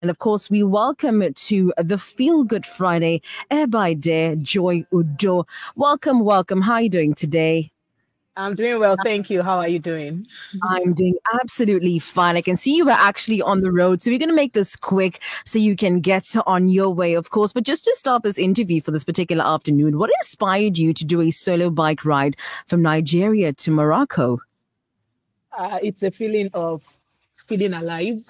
And of course, we welcome to the Feel Good Friday, Ebaide, Joy Udoh. Welcome, welcome. How are you doing today? I'm doing well, thank you. How are you doing? I'm doing absolutely fine. I can see you were actually on the road. So we're going to make this quick so you can get on your way, of course. But just to start this interview for this particular afternoon, what inspired you to do a solo bike ride from Nigeria to Morocco? It's a feeling of feeling alive.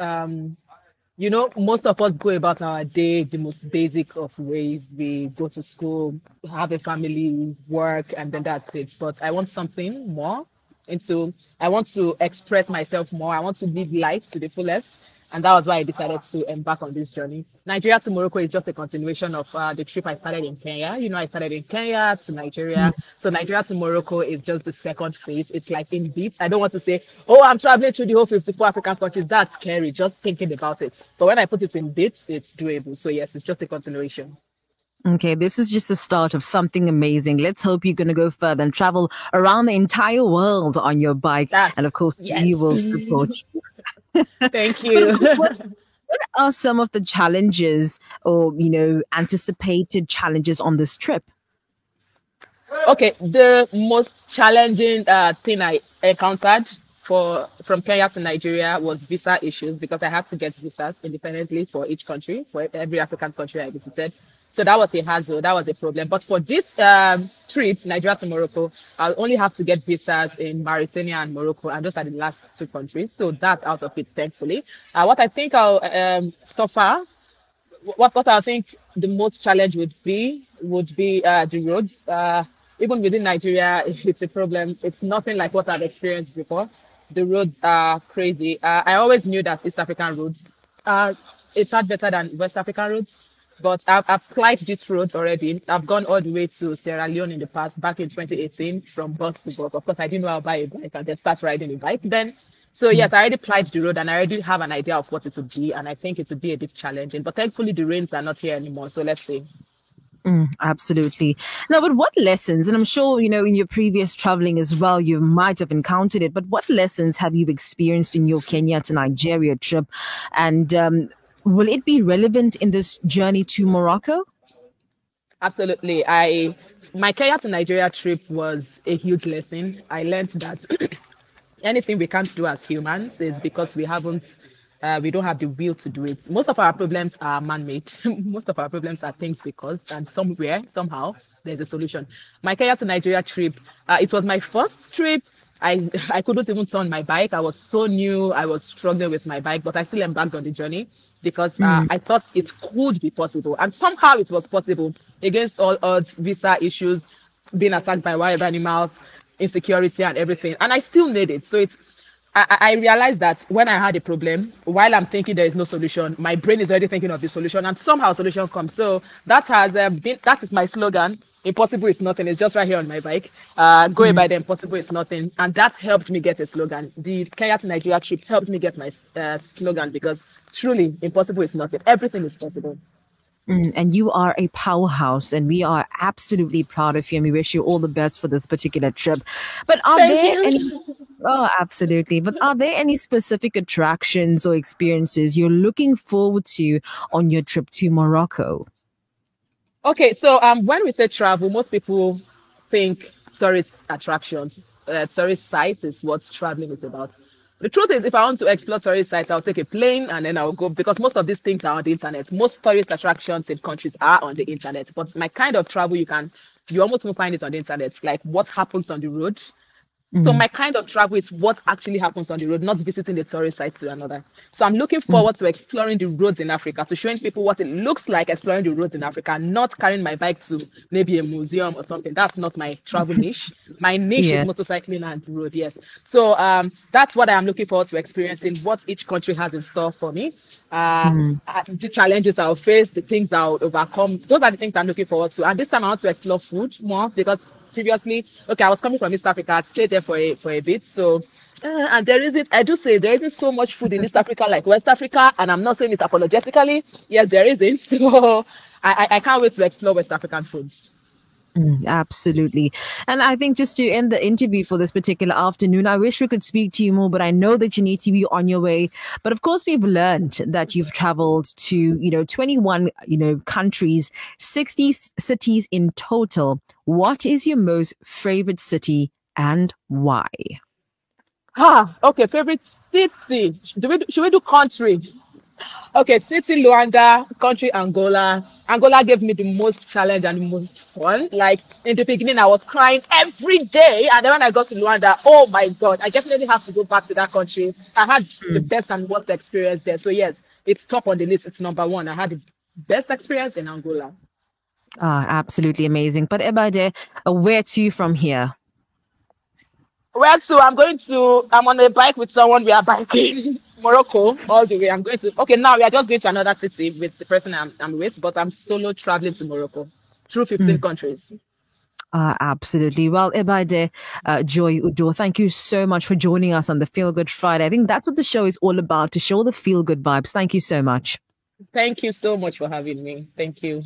Most of us go about our day the most basic of ways. We go to school, have a family, work, and then that's it. But I want something more. And so I want to express myself more. I want to live life to the fullest. And that was why I decided to embark on this journey. Nigeria to Morocco is just a continuation of the trip I started in Kenya. I started in Kenya to Nigeria. So Nigeria to Morocco is just the second phase. It's like in beats. I don't want to say, oh, I'm traveling through the whole 54 African countries. That's scary, just thinking about it. But when I put it in bits, it's doable. So yes, it's just a continuation. Okay, this is just the start of something amazing. Let's hope you're going to go further and travel around the entire world on your bike. That's And of course, we yes. will support you. Thank But of you. course, what are some of the challenges or, anticipated challenges on this trip? Okay, the most challenging thing I encountered from Kenya to Nigeria was visa issues because I had to get visas independently for each country, for every African country I visited. So that was a hassle, that was a problem. But for this trip, Nigeria to Morocco, I'll only have to get visas in Mauritania and Morocco, and those are the last two countries. So that's out of it, thankfully. What I think I'll suffer what I think the most challenge would be the roads. Even within Nigeria, it's a problem. It's nothing like what I've experienced before. The roads are crazy. I always knew that East African roads uh it's not better than West African roads, but I've applied this road already. I've gone all the way to Sierra Leone in the past, back in 2018, from bus to bus. Of course, I didn't know how to buy a bike and then start riding a bike then. So yes, I already applied the road and I already have an idea of what it would be, and I think it would be a bit challenging. But thankfully, the rains are not here anymore. So let's see. Absolutely. Now, but what lessons, and I'm sure, in your previous traveling as well, you might have encountered it, but what lessons have you experienced in your Kenya to Nigeria trip? And will it be relevant in this journey to Morocco? Absolutely. My Kenya to Nigeria trip was a huge lesson. I learned that anything we can't do as humans is because we don't have the will to do it. Most of our problems are man-made. Most of our problems are things we caused, and somewhere, somehow, there's a solution. My Kenya to Nigeria trip, it was my first trip. I couldn't even turn my bike. I was so new. I was struggling with my bike, but I still embarked on the journey because I thought it could be possible, and somehow it was possible against all odds, visa issues, being attacked by wild animals, insecurity, and everything. And I still made it. So I realized that when I had a problem, while I'm thinking there is no solution, my brain is already thinking of the solution, and somehow solution comes. So that is my slogan. Impossible is nothing. It's just right here on my bike. Go by the impossible is nothing, and that helped me get a slogan. The Kenya to Nigeria trip helped me get my slogan because truly impossible is nothing. Everything is possible. And you are a powerhouse, and we are absolutely proud of you, and we wish you all the best for this particular trip. But are Thank there you. any? Oh, absolutely. But are there any specific attractions or experiences you're looking forward to on your trip to Morocco? Okay, so when we say travel, most people think tourist attractions, tourist sites is what traveling is about. The truth is, if I want to explore tourist sites, I'll take a plane and then I'll go because most of these things are on the internet. Most tourist attractions in countries are on the internet. But my kind of travel, you almost won't find it on the internet. Like what happens on the road, so Mm, my kind of travel is what actually happens on the road, not visiting the tourist sites to another. So I'm looking mm, forward to exploring the roads in Africa, to showing people what it looks like exploring the roads in Africa, not carrying my bike to maybe a museum or something. That's not my travel niche. My niche is yeah. motorcycling and road, yes. So that's what I'm looking forward to experiencing, what each country has in store for me. Mm, The challenges I'll face, the things I'll overcome. Those are the things I'm looking forward to. And this time I want to explore food more because previously, okay, I was coming from East Africa. I'd stayed there for a bit. So, and there isn't, I do say there isn't so much food in East Africa like West Africa. And I'm not saying it apologetically. Yes, there isn't. So I can't wait to explore West African foods. Absolutely. And I think just to end the interview for this particular afternoon, I wish we could speak to you more, but I know that you need to be on your way. But of course, we've learned that you've traveled to, 21, countries, 60 cities in total. What is your most favorite city and why? Okay, favorite city. Should we do country? Okay, city Luanda, country Angola. Angola gave me the most challenge and the most fun. Like in the beginning, I was crying every day, and then when I got to Luanda, oh my God, I definitely have to go back to that country. I had the best and worst experience there. So yes, it's top on the list. It's number one. I had the best experience in Angola. Absolutely amazing. But Ebaide, where to from here? Where to? I'm on a bike with someone. We are biking Morocco all the way. Okay, now we are just going to another city with the person I'm with, but I'm solo traveling to Morocco through 15 countries. Absolutely. Well, Ebaide, Joy Udoh, thank you so much for joining us on the Feel Good Friday. I think that's what the show is all about, to show the feel good vibes. Thank you so much. Thank you so much for having me. Thank you.